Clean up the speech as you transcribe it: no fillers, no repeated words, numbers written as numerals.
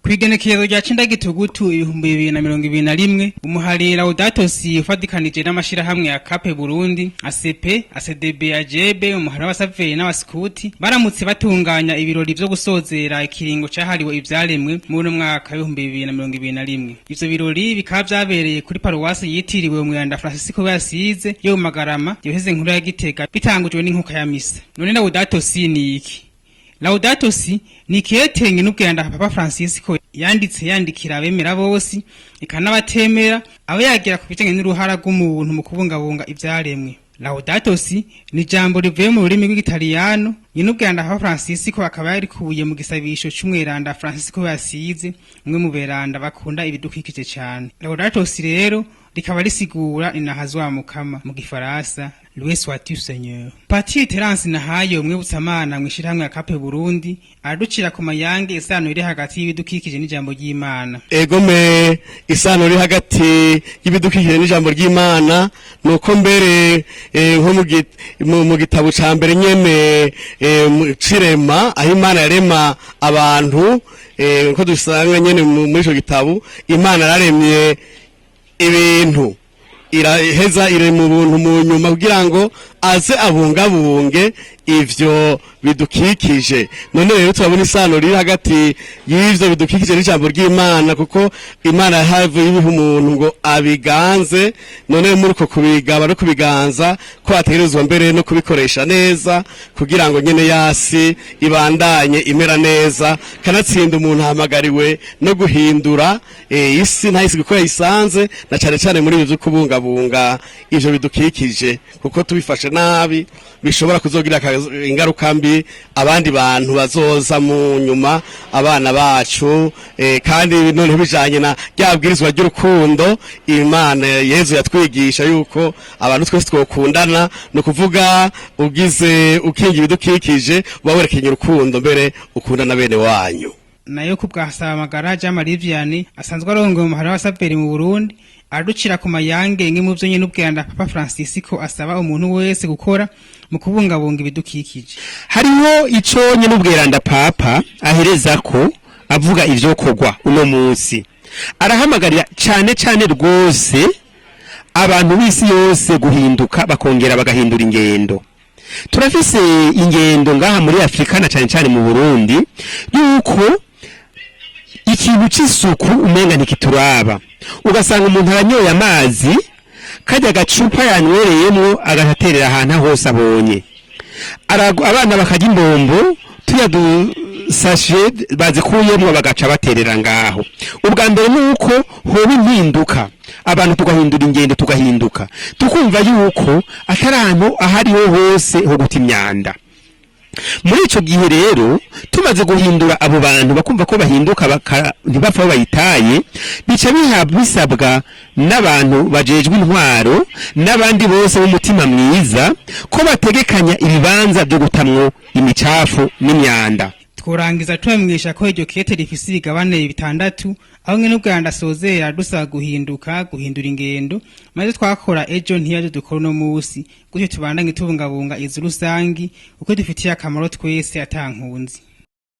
Kw'igenekerezo rya 9 gitugutu 2021 umuhari LAUDATO ufadikanije n'amashirahamwe ya KP Burundi, ACP, ACDB, AJB, umuhari w'abasaveri n'abaskuti baramutse batunganya ibirori vyo gusozera ikiringo cahariwe ivyaremwe mu mwaka 2021. Ivyo birori bikaba vyabereye kuri paruwasi yitiriwe umwanda Francisco Yasize yo Magarama yoheze nkuru ya Gitega bitangujwe n'inkuka ya misa. None LAUDATO ni iki? LAUDATO ni ikete NYENUBWERANDA Papa Francisco yandikira abemera bose ikanabatemera abo yagira ku bijanye n'uruhara rw'umuntu mu kubungabunga ivyaremwe. LAUDATO ni jambo rivuye mu rurimi rw'Igitaliyano. NYENUBWERANDA Papa Francisco akaba yarikuye mu gisabisho c'umweranda Francisco Yasize, umwe mu beranda bakunda ibidukikije cyane. LAUDATO rero rikaba risigura inahazwa mukama mu gifaransa Louis soit Seigneur. Patiri Terence Nahayo umwibutsamana mwishirahamwe ya KP Burundi aducira ku mayange isano iri hagati y'ibidukikije n'ijambo ry'Imana. Egome isano iri hagati y'ibidukikije n'ijambo ry'Imana nuko mbere nko mu gitabo ca mbere nyene cirema aho Imana yarema abantu nko dusanga nyene muri ico gitabo Imana yaremye ibintu iraheza ire mu buntu mu nyuma kugira ngo aze abungabunge ivyo bidukikije. None rero turabona isano riri hagati y'ivyo bidukikije n'ijambo ry'Imana kuko Imana yahavuye ibiha umuntu ngo abiganze. None muri uko kubigaba no kubiganza ko ategerezwa mbere no kubikoresha neza kugira ngo nyene yasi ibandanye imera neza, kanatsinda umuntu ahamagariwe no guhindura isi ntayisi kuko yayisanze na cane cane muri ivyo kubungabunga ivyo bidukikije, kuko tubifashe nabi bishobora kuzogira ingaruka mbi abandi bantu bazoza mu nyuma, abana bacu kandi none bijanye na ryabwirizwa ry'urukundo Imana Yezu yatwigisha yuko abantu twese twokundana, no kuvuga ugize ukingi ibidukikije bawerekanye urukundo mbere ukundana bene wanyu. Nayo kubwasaba amagaraje y'Amarivyani asanzwe arongoye umuhari w'abasaveri mu Burundi aducira ku mayange nk'imwe vyo NYENUBWERANDA Papa Francisco asaba umuntu wese gukora mu kubungabunga ibidukikije. Hariho ico NYENUBWERANDA Papa ahereza ko avuga ivyo kogwa uno munsi, arahamagarira cane rwose abantu b'isi yose guhinduka bakongera bagahindura ingendo. Turafise ingendo ngaha muri Afrika na cane mu Burundi yuko ikintu c'isuku umenga ntikituraba, ugasanga umuntu aranyoye amazi kajya gacupa yanywereyemo agaterera ahantu hose abonye, abana bakajya imbombo tuya dusashe bazikuyemo bagaca baterera ngaho. Ubwa mbere nuko hoba impinduka, abantu tugahindura ingendo, tugahinduka tukumva yuko atari ahantu ahariho hose ho guta imyanda. Muri ico gihe rero tumaze guhindura abo bantu bakumva ko bahinduka ntibapfa bayitaye, bica bisabwa n'abantu bajejwe intwaro n'abandi bose b'umutima mwiza ko bategekanya ibibanza byo gutamwo imicafu n'imyanda. Tworangiza twemwisha ko iryo kete rifise ibigabane bitandatu aho NYENUBWERANDA asozera dusaba guhindura ingendo, maze twakora ejo ntiyaje dukora no musi gutyo tubandanye tubungabunga izu rusangi uko dufitiye akamaro twese atankunzi.